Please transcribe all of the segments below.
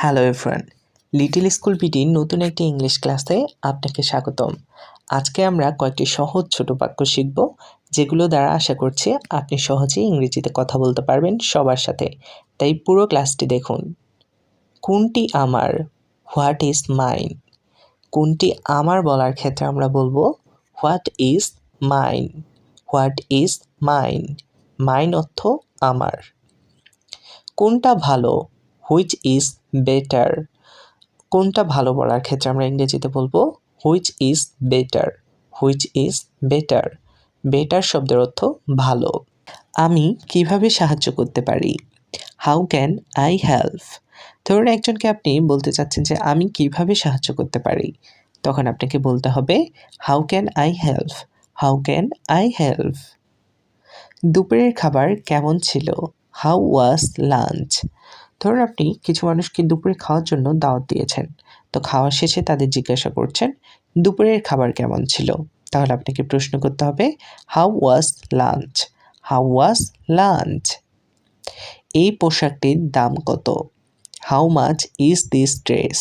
Hello everyone, little school বিডির নতুন একটি English ক্লাসে আপনাকে স্বাগতম। আজকে আমরা কয়েকটি সহজ ছোট বাক্য শিখব, যেগুলো দ্বারা আশা করছি আপনি সহজেই ইংরেজিতে কথা বলতে পারবেন সবার সাথে। তাই পুরো ক্লাসটি দেখুন। কোনটি আমার? What is mine? কোনটি আমার বলার ক্ষেত্রে আমরা বলবো what is mine. What is mine, mine অর্থ আমার। কোনটা ভালো? Which is better. কোনটা ভালো বলার ক্ষেত্রে আমরা ইংরেজিতে বলবো which is better. Which is better, better শব্দের অর্থ ভালো। আমি কিভাবে সাহায্য করতে পারি? How can I help? ধরুন একজনকে আপনি বলতে চাচ্ছেন যে আমি কিভাবে সাহায্য করতে পারি, তখন আপনাকে বলতে হবে how can I help. How can I help. দুপুরের খাবার কেমন ছিল? How was lunch? ধরুন আপনি কিছু মানুষকে দুপুরে খাওয়ার জন্য দাওয়াত দিয়েছেন, তো খাওয়া শেষে তাদের জিজ্ঞাসা করছেন দুপুরের খাবার কেমন ছিল। তাহলে আপনাকে প্রশ্ন করতে হবে how was lunch. How was lunch. এই পোশাকটির দাম কত? How much is this dress?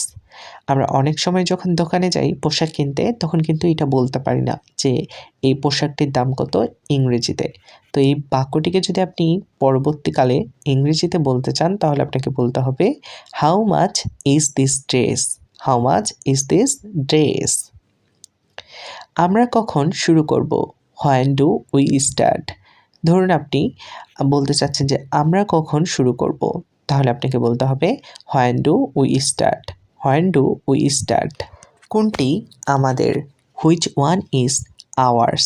আমরা অনেক সময় যখন দোকানে যাই পোশাক কিনতে, তখন কিন্তু এটা বলতে পারি না যে এই পোশাকটির দাম কত ইংরেজিতে। তো এই বাক্যটিকে যদি আপনি পরবর্তীকালে ইংরেজিতে বলতে চান, তাহলে আপনাকে বলতে হবে how much is this dress. How much is this dress. আমরা কখন শুরু করব? When do we start? ধরুন আপনি বলতে চাচ্ছেন যে আমরা কখন শুরু করব, তাহলে আপনাকে বলতে হবে when do we start. When do we start. কোনটি আমাদের? Which one is ours?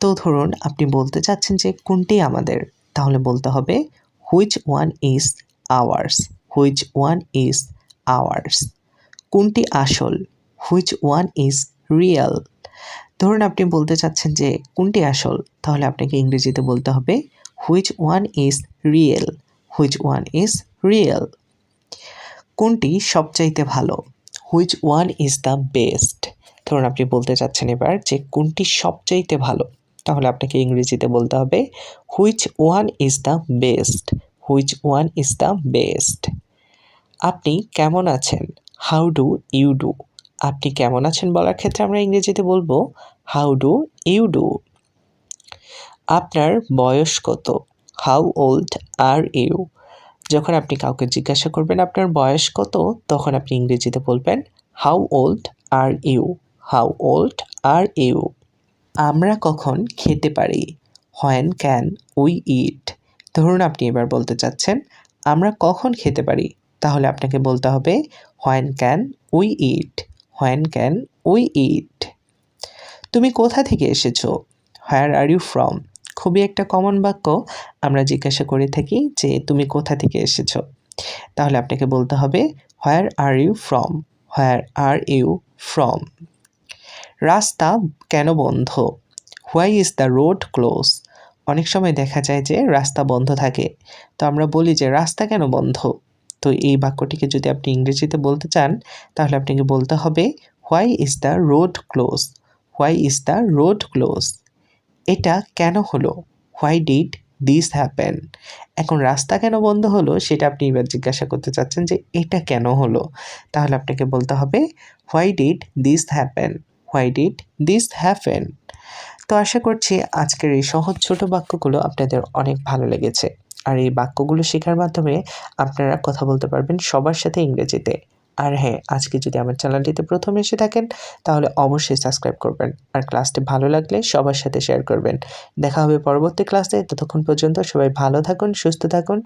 তো ধরুন আপনি বলতে চাচ্ছেন যে কোনটি আমাদের, তাহলে বলতে হবে which one is ours. Which one is ours. কোনটি আসল? Which one is real? ধরুন আপনি বলতে চাচ্ছেন যে কোনটি আসল, তাহলে আপনাকে ইংরেজিতে বলতে হবে which one is real. Which one is real. কোনটি সবচাইতে ভালো? Which one is the best? ধরুন আপনি বলতে চাচ্ছেন এবার যে কোনটি সবচাইতে ভালো, তাহলে আপনাকে ইংরেজিতে বলতে হবে which one is the best. Which one is the best. আপনি কেমন আছেন? How do you do? আপনি কেমন আছেন বলার ক্ষেত্রে আমরা ইংরেজিতে বলবো হাউ ডু ইউ ডু। আপনার বয়স কত? How old are you? যখন আপনি কাউকে জিজ্ঞাসা করবেন আপনার বয়স কত, তখন আপনি ইংরেজিতে বলবেন how old are you. How old are you. আমরা কখন খেতে পারি? When can we eat? ধরুন আপনি এবার বলতে চাচ্ছেন আমরা কখন খেতে পারি, তাহলে আপনাকে বলতে হবে when can we it. When can we ইট। তুমি কোথা থেকে এসেছো? হোয়ার আর ইউ ফ্রম? খুবই একটা কমন বাক্য, আমরা জিজ্ঞাসা করে থাকি যে তুমি কোথা থেকে এসেছো, তাহলে আপনাকে বলতে হবে where are you from. Where are you from. রাস্তা কেন বন্ধ? Why is the road close? অনেক সময় দেখা যায় যে রাস্তা বন্ধ থাকে, তো আমরা বলি যে রাস্তা কেন বন্ধ। তো এই বাক্যটিকে যদি আপনি ইংরেজিতে বলতে চান, তাহলে আপনাকে বলতে হবে why is the road close. Why is the road close. এটা কেন হলো? Why did this happen? এখন রাস্তা কেন বন্ধ হলো সেটা আপনি এবার জিজ্ঞাসা করতে চাচ্ছেন যে এটা কেন হলো, তাহলে আপনাকে বলতে হবে why did this happen. Why did this happen. তো আশা করছি আজকের এই সহজ ছোট বাক্যগুলো আপনাদের অনেক ভালো লেগেছে, আর এই বাক্যগুলো শেখার মাধ্যমে আপনারা কথা বলতে পারবেন সবার সাথে ইংরেজিতে। আর হ্যাঁ, আজকে যদি আমার চ্যানেলটিতে প্রথম এসে থাকেন, তাহলে অবশ্যই সাবস্ক্রাইব করবেন, আর ক্লাসটি ভালো লাগলে সবার সাথে শেয়ার করবেন। দেখা হবে পরবর্তী ক্লাসে। ততক্ষণ পর্যন্ত সবাই ভালো থাকুন, সুস্থ থাকুন।